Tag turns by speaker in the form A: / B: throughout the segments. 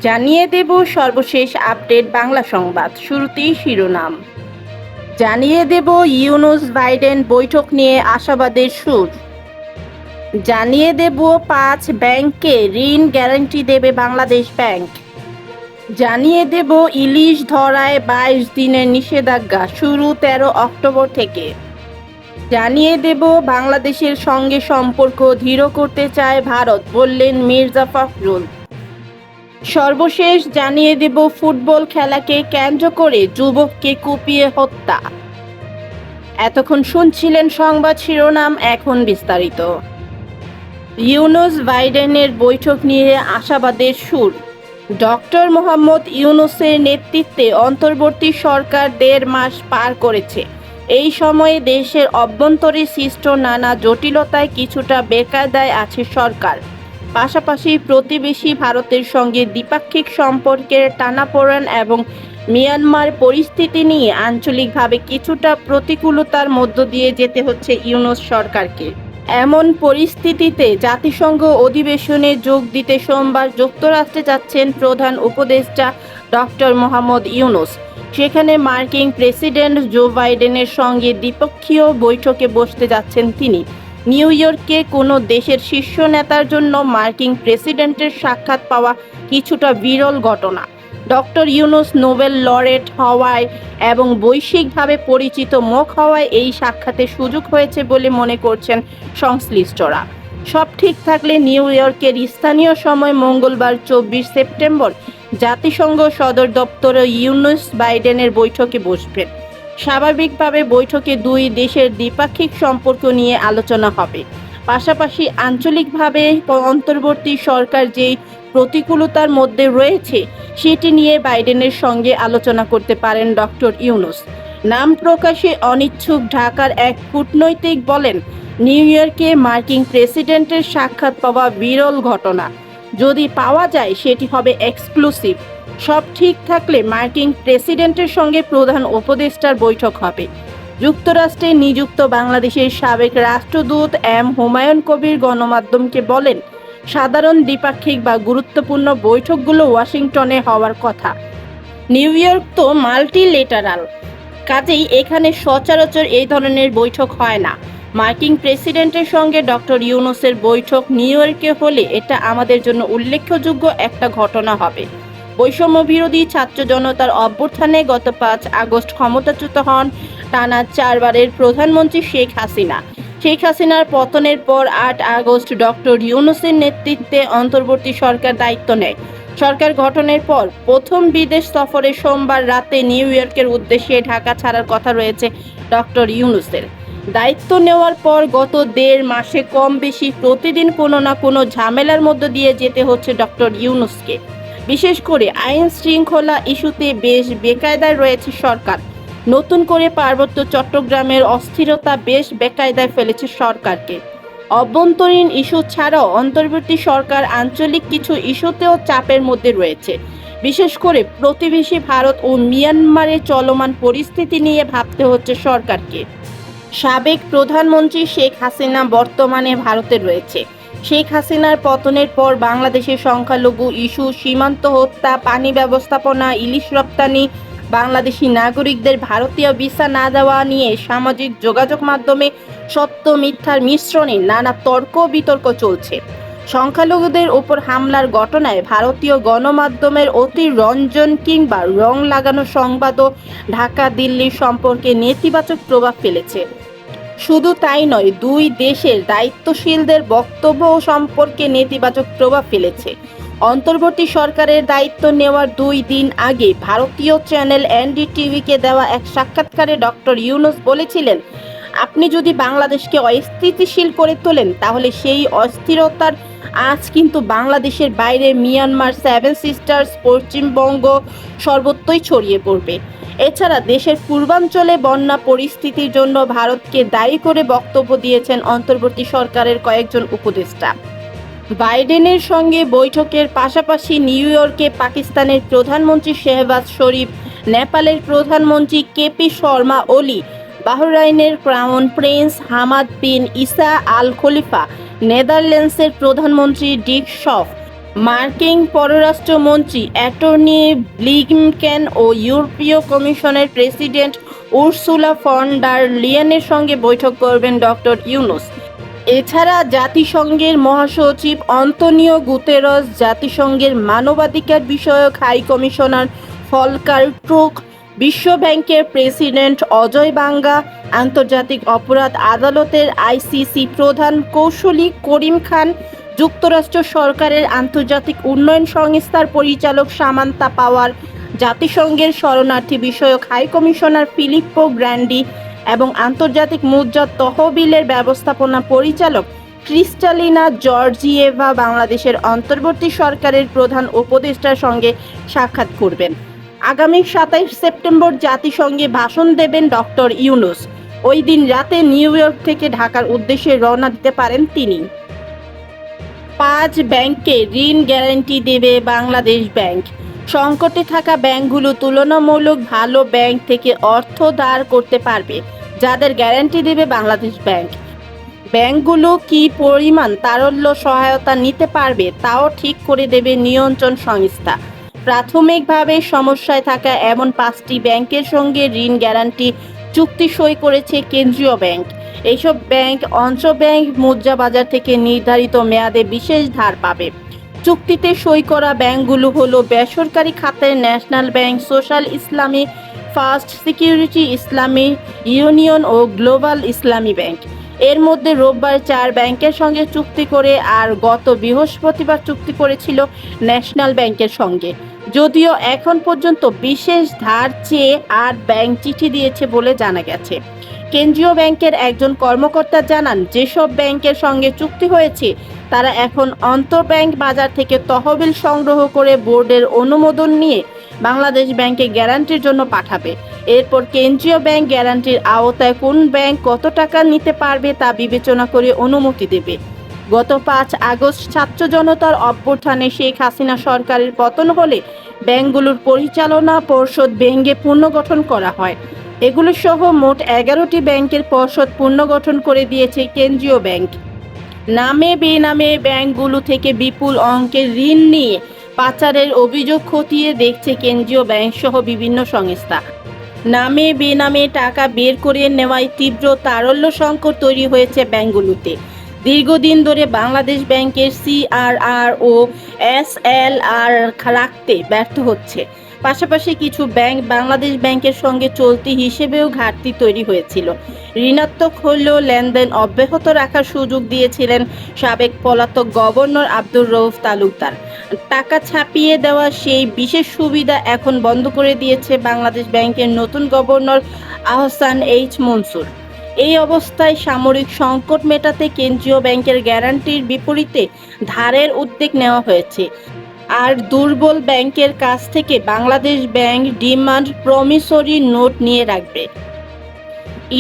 A: জানিয়ে দেব সর্বশেষ আপডেট বাংলা সংবাদ। শুরুতেই শিরোনাম জানিয়ে দেব ইউনূস বাইডেন বৈঠক নিয়ে আশাবাদের সুর। জানিয়ে দেব 5 ব্যাংককে ঋণ গ্যারান্টি দেবে বাংলাদেশ ব্যাংক। জানিয়ে দেব ইলিশ ধরায় 22 দিনের নিষেধাজ্ঞা শুরু 13 অক্টোবর থেকে। জানিয়ে দেব বাংলাদেশের সঙ্গে সম্পর্ক দৃঢ় করতে চায় ভারত, বললেন মির্জা ফখরুল। সর্বশেষ জানিয়ে দেব ফুটবল খেলাকে কেন্দ্র করে যুবককে কুপিয়ে হত্যা। এতক্ষণ শুনছিলেন সংবাদ শিরোনাম, এখন বিস্তারিত। ইউনূস বাইডেনের বৈঠক নিয়ে আশাবাদের সুর। ডক্টর মোহাম্মদ ইউনূসের নেতৃত্বে অন্তর্বর্তী সরকার 1.5 মাস পার করেছে। এই সময়ে দেশের অভ্যন্তরে সৃষ্ট নানা জটিলতায় কিছুটা বেকায়দায় আছে সরকার। পাশাপাশি প্রতিবেশী ভারতের সঙ্গে দ্বিপাক্ষিক সম্পর্কের টানাপোড়েন এবং মিয়ানমার পরিস্থিতি নিয়ে আঞ্চলিকভাবে কিছুটা প্রতিকূলতার মধ্য দিয়ে যেতে হচ্ছে ইউনূস সরকারকে। এমন পরিস্থিতিতে জাতিসংঘ অধিবেশনে যোগ দিতে সোমবার যুক্তরাষ্ট্রে যাচ্ছেন প্রধান উপদেষ্টা ডক্টর মোহাম্মদ ইউনূস। সেখানে মার্কিন প্রেসিডেন্ট জো বাইডেনের সঙ্গে দ্বিপক্ষীয় বৈঠকে বসতে যাচ্ছেন তিনি। নিউ ইয়র্কে কোনো দেশের শীর্ষ নেতার জন্য মার্কিন প্রেসিডেন্টের সাক্ষাৎ পাওয়া কিছুটা বিরল ঘটনা। ডক্টর ইউনূস নোবেল লরেট হওয়ায় এবং বৈশ্বিকভাবে পরিচিত মুখ হওয়ায় এই সাক্ষাতের সুযোগ হয়েছে বলে মনে করছেন সংশ্লিষ্টরা। সব ঠিক থাকলে নিউ ইয়র্কের স্থানীয় সময় মঙ্গলবার 24 সেপ্টেম্বর জাতিসংঘ সদর দপ্তরে ইউনূস বাইডেনের বৈঠকে বসবেন। স্বাভাবিকভাবে বৈঠকে দুই দেশের দ্বিপাক্ষিক সম্পর্ক নিয়ে আলোচনা হবে। পাশাপাশি আঞ্চলিকভাবে অন্তর্বর্তী সরকার যেই প্রতিকূলতার মধ্যে রয়েছে সেটি নিয়ে বাইডেনের সঙ্গে আলোচনা করতে পারেন ডক্টর ইউনূস। নাম প্রকাশে অনিচ্ছুক ঢাকার এক কূটনৈতিক বলেন, নিউ ইয়র্কে মার্কিন প্রেসিডেন্টের সাক্ষাৎ পাওয়া বিরল ঘটনা। যদি পাওয়া যায় সেটি হবে এক্সক্লুসিভ। সব ঠিক থাকলে মার্কিন প্রেসিডেন্টের সঙ্গে প্রধান উপদেষ্টার বৈঠক হবে। যুক্তরাষ্ট্রে নিযুক্ত বাংলাদেশের সাবেক রাষ্ট্রদূত এম হুমায়ুন কবির গণমাধ্যমকে বলেন, সাধারণ দ্বিপাক্ষিক বা গুরুত্বপূর্ণ বৈঠকগুলো ওয়াশিংটনে হওয়ার কথা। নিউ ইয়র্ক তো মাল্টিলেটারাল, কাজেই এখানে সচরাচর এই ধরনের বৈঠক হয় না। মার্কিন প্রেসিডেন্টের সঙ্গে ডক্টর ইউনূসের বৈঠক নিউ ইয়র্কে হলে এটা আমাদের জন্য উল্লেখযোগ্য একটা ঘটনা হবে। বৈষম্য বিরোধী ছাত্র জনতার অভ্যুত্থানে গত 5 আগস্ট ক্ষমতাচ্যুত হন টানা 4 বারের প্রধানমন্ত্রী শেখ হাসিনা। শেখ হাসিনার পতনের পর 8 আগস্ট ডক্টর ইউনূসের নেতৃত্বে অন্তর্বর্তী সরকার দায়িত্ব নেয়। সরকার গঠনের পর প্রথম বিদেশ সফরে সোমবার রাতে নিউ ইয়র্কের উদ্দেশ্যে ঢাকা ছাড়ার কথা রয়েছে ডক্টর ইউনূসের। দায়িত্ব নেওয়ার পর গত 1.5 মাসে কম বেশি প্রতিদিন কোনো না কোনো ঝামেলার মধ্য দিয়ে যেতে হচ্ছে ডক্টর ইউনূসকে। বিশেষ করে আইন শৃঙ্খলা ইস্যুতে বেশ বেকায়দায় রয়েছে সরকার। নতুন করে পার্বত্য চট্টগ্রামের অস্থিরতা বেশ বেকায়দায় ফেলেছে সরকারকে। অভ্যন্তরীণ ইস্যু ছাড়াও অন্তর্বর্তী সরকার আঞ্চলিক কিছু ইস্যুতেও চাপের মধ্যে রয়েছে। বিশেষ করে প্রতিবেশী ভারত ও মিয়ানমারের চলমান পরিস্থিতি নিয়ে ভাবতে হচ্ছে সরকারকে। সাবেক প্রধানমন্ত্রী শেখ হাসিনা বর্তমানে ভারতে রয়েছে। শেখ হাসিনার পতনের পর বাংলাদেশের সংখ্যালঘু ইস্যু, সীমান্ত হত্যা, পানি ব্যবস্থাপনা, ইলিশ রপ্তানি, বাংলাদেশি নাগরিকদের ভারতীয় ভিসা না দেওয়া নিয়ে সামাজিক যোগাযোগ মাধ্যমে সত্য মিথ্যার মিশ্রণে নানা তর্ক বিতর্ক চলছে। সংখ্যালঘুদের ওপর হামলার ঘটনায় ভারতীয় গণমাধ্যমের অতিরঞ্জন কিংবা রং লাগানো সংবাদও ঢাকা দিল্লির সম্পর্কে নেতিবাচক প্রভাব ফেলেছে। শুধু তাই নয়, দুই দেশের দায়িত্বশীলদের বক্তব্য সম্পর্কে নেতিবাচক প্রভাব ফেলেছে। অন্তর্বর্তী সরকারের দায়িত্ব নেওয়ার 2 দিন আগে ভারতীয় চ্যানেল এনডিটিভিকে দেওয়া এক সাক্ষাৎকারে ডক্টর ইউনূস বলেছিলেন, আপনি যদি বাংলাদেশকে অস্থিতিশীল করে তোলেন তাহলে সেই অস্থিরতার আজ কিন্তু বাংলাদেশের বাইরে মিয়ানমার, 7 সিস্টার্স, পশ্চিমবঙ্গ সর্বত্রই ছড়িয়ে পড়বে। এছাড়া দেশের পূর্বাঞ্চলে বন্যা পরিস্থিতির জন্য ভারতকে দায়ী করে বক্তব্য দিয়েছেন অন্তর্বর্তী সরকারের কয়েকজন উপদেষ্টা। বাইডেনের সঙ্গে বৈঠকের পাশাপাশি নিউ ইয়র্কে পাকিস্তানের প্রধানমন্ত্রী শেহবাজ শরীফ, নেপালের প্রধানমন্ত্রী কেপি শর্মা ওলি, বাহরাইনের ক্রাউন প্রিন্স হামাদ বিন ইসা আল খলিফা, নেদারল্যান্ডসের প্রধানমন্ত্রী ডিক শফ, মার্কিন পররাষ্ট্রমন্ত্রী অ্যান্টনি ব্লিংকেন ও ইউরোপীয় কমিশনের প্রেসিডেন্ট উর্সুলা ফন ডার লিয়েনের সঙ্গে বৈঠক করবেন ডক্টর ইউনূস। এছাড়া জাতিসংঘের মহাসচিব অন্তোনিও গুতেরস, জাতিসংঘের মানবাধিকার বিষয়ক হাই কমিশনার ফলকার টুর্ক, বিশ্বব্যাংকের প্রেসিডেন্ট অজয় বাঙ্গা, আন্তর্জাতিক অপরাধ আদালতের আইসিসি প্রধান কৌশলী করিম খান, যুক্তরাষ্ট্র সরকারের আন্তর্জাতিক উন্নয়ন সংস্থার পরিচালক সামান্তা পাওয়ার, জাতিসংঘের শরণার্থী বিষয়ক হাই কমিশনার ফিলিপ্পো গ্র্যান্ডি এবং আন্তর্জাতিক মুদ্রা তহবিলের ব্যবস্থাপনা পরিচালক ক্রিস্টালিনা জর্জিয়েভা বাংলাদেশের অন্তর্বর্তী সরকারের প্রধান উপদেষ্টার সঙ্গে সাক্ষাৎ করবেন। আগামী ২৭ সেপ্টেম্বর জাতিসংঘে ভাষণ দেবেন ডক্টর ইউনূস। ওই দিন রাতে নিউ ইয়র্ক থেকে ঢাকার উদ্দেশ্যে রওনা দিতে পারেন তিনি। ৫ ব্যাংককে ঋণ গ্যারান্টি দেবে বাংলাদেশ ব্যাংক। সংকটে থাকা ব্যাংকগুলো তুলনামূলক ভালো ব্যাংক থেকে অর্থ ধার করতে পারবে, যাদের গ্যারান্টি দেবে বাংলাদেশ ব্যাংক। ব্যাংকগুলো কী পরিমাণ তারল্য সহায়তা নিতে পারবে তাও ঠিক করে দেবে নিয়ন্ত্রণ সংস্থা। প্রাথমিকভাবে সমস্যায় থাকা এমন ৫টি ব্যাংকের সঙ্গে ঋণ গ্যারান্টি চুক্তি সই করেছে কেন্দ্রীয় ব্যাংক। এইসব ব্যাংক অঞ্চলব্যাংক মুদ্রা বাজার থেকে নির্ধারিত মেয়াদে বিশেষ ধার পাবে। চুক্তিতে সই করা ব্যাংকগুলো হলো বেসরকারি খাতের ন্যাশনাল ব্যাংক, সোশ্যাল ইসলামী, ফার্স্ট সিকিউরিটি ইসলামী, ইউনিয়ন ও গ্লোবাল ইসলামী ব্যাংক। এর মধ্যে রোববার ৪ ব্যাংকের সঙ্গে চুক্তি করে আর গত বৃহস্পতিবার চুক্তি করেছিল ন্যাশনাল ব্যাংকের সঙ্গে। যদিও এখন পর্যন্ত বিশেষ ধার চেয়ে ৮ ব্যাংক চিঠি দিয়েছে বলে জানা গেছে। কেন্দ্রীয় ব্যাংকের একজন কর্মকর্তা জানান, যেসব ব্যাংকের সঙ্গে চুক্তি হয়েছে তারা এখন আন্তঃব্যাংক বাজার থেকে তহবিল সংগ্রহ করে বোর্ডের অনুমোদন নিয়ে বাংলাদেশ ব্যাংকে গ্যারান্টির জন্য পাঠাবে। এরপর কেন্দ্রীয় ব্যাংক গ্যারান্টির আওতায় কোন ব্যাংক কত টাকা নিতে পারবে তা বিবেচনা করে অনুমতি দেবে। গত ৫ আগস্ট ছাত্র জনতার অভ্যুত্থানে শেখ হাসিনা সরকারের পতন হলে ব্যাংকগুলোর পরিচালনা পর্ষদ ভেঙে পুনর্গঠন করা হয়। এগুলো সহ মোট ১১টি ব্যাংকের পর্ষদ পুনর্গঠন করে দিয়েছে কেন্দ্রীয় ব্যাংক। নামে বেনামে ব্যাংকগুলো থেকে বিপুল অঙ্কের ঋণ নিয়ে পাচারের অভিযোগ খতিয়ে দেখছে কেন্দ্রীয় ব্যাংক সহ বিভিন্ন সংস্থা। নামে বেনামে টাকা বের করে নেওয়ায় তীব্র তারল্য সংকট তৈরি হয়েছে ব্যাংকগুলোতে। দীর্ঘদিন ধরে বাংলাদেশ ব্যাংকের সিআরআর ও এসএলআর রাখতে ব্যর্থ হচ্ছে। পাশাপাশি কিছু ব্যাংক বাংলাদেশ ব্যাংকের সঙ্গে চলতি হিসেবেও ঘাটতি তৈরি হয়েছিল। ঋণাত্মক হলেও লেনদেন অব্যাহত রাখার সুযোগ দিয়েছিলেন সাবেক পলাতক গভর্নর আব্দুর রউফ তালুকদার। টাকা ছাপিয়ে দেওয়া সেই বিশেষ সুবিধা এখন বন্ধ করে দিয়েছে বাংলাদেশ ব্যাংকের নতুন গভর্নর আহসান এইচ মনসুর। এই অবস্থায় সামরিক সংকট মেটাতে কেন্দ্রীয় ব্যাংকের গ্যারান্টির বিপরীতে ধারের উদ্যোগ নেওয়া হয়েছে। আর দুর্বল ব্যাংকের কাছ থেকে Bangladesh bank demand promissory note নিয়ে রাখবে।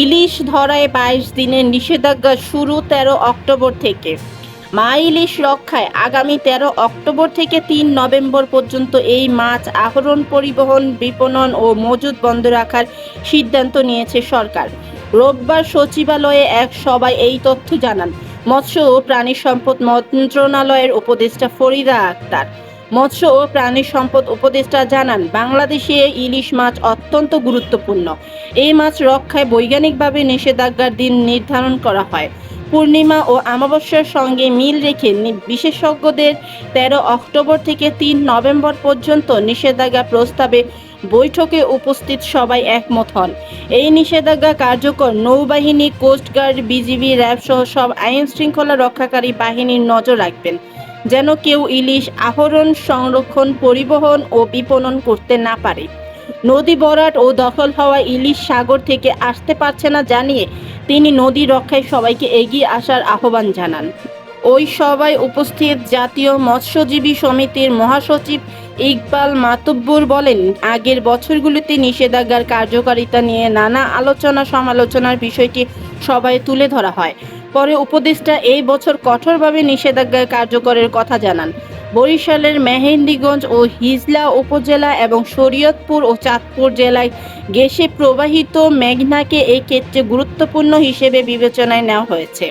A: ইলিশ ধরায় ২২ দিনের নিষেধাজ্ঞা শুরু ১৩ অক্টোবর থেকে। মা ইলিশ রক্ষায় আগামী ১৩ অক্টোবর থেকে ৩ নভেম্বর পর্যন্ত এই মাছ আহরণ, পরিবহন, বিপণন ও মজুত বন্ধ রাখার সিদ্ধান্ত নিয়েছে সরকার। রোববার সচিবালয়ে এক সভায় এই তথ্য জানান মৎস্য ও প্রাণী সম্পদ মন্ত্রণালয়ের উপদেষ্টা ফরিদা আক্তার। মৎস্য ও প্রাণী সম্পদ উপদেষ্টা জানান, বাংলাদেশে ইলিশ মাছ অত্যন্ত গুরুত্বপূর্ণ। এই মাছ রক্ষায় বৈজ্ঞানিকভাবে নিষেধাজ্ঞার দিন নির্ধারণ করা হয়। পূর্ণিমা ও অমাবস্যার সঙ্গে মিল রেখে বিশেষজ্ঞদের ১৩ অক্টোবর থেকে ৩ নভেম্বর পর্যন্ত নিষেধাজ্ঞা প্রস্তাবে বৈঠকে উপস্থিত সবাই একমত হন। এই নিষেধাজ্ঞা কার্যকর নৌবাহিনী, কোস্টগার্ড, বিজিবি, র্যাব সহ সব আইন শৃঙ্খলা রক্ষাকারী বাহিনীর নজর রাখবেন যেন কেউ ইলিশ আহরণ, সংরক্ষণ, পরিবহন ও বিপণন করতে না পারে। নদী ভরাট ও দখল হওয়া ইলিশ সাগর থেকে আসতে পারছে না জানিয়ে তিনি নদী রক্ষায় সবাইকে এগিয়ে আসার আহ্বান জানান। ওই সভায় উপস্থিত জাতীয় মৎস্যজীবী সমিতির মহাসচিব ইকবাল মাতুব্বর বলেন, আগের বছরগুলিতে নিষেধাজ্ঞার কার্যকারিতা নিয়ে নানা আলোচনা সমালোচনার বিষয়টি সভায় তুলে ধরা হয়। পরে উপদেষ্টা এই বছর কঠোরভাবে নিষেধাজ্ঞা কার্যকরের কথা জানান। বরিশালের মেহেন্দিগঞ্জ ও হিজলা উপজেলা এবং শরীয়তপুর ও চাঁদপুর জেলায় গেছে প্রবাহিত মেঘনাকে এই ক্ষেত্রে গুরুত্বপূর্ণ হিসেবে বিবেচনায় নেওয়া হয়েছে।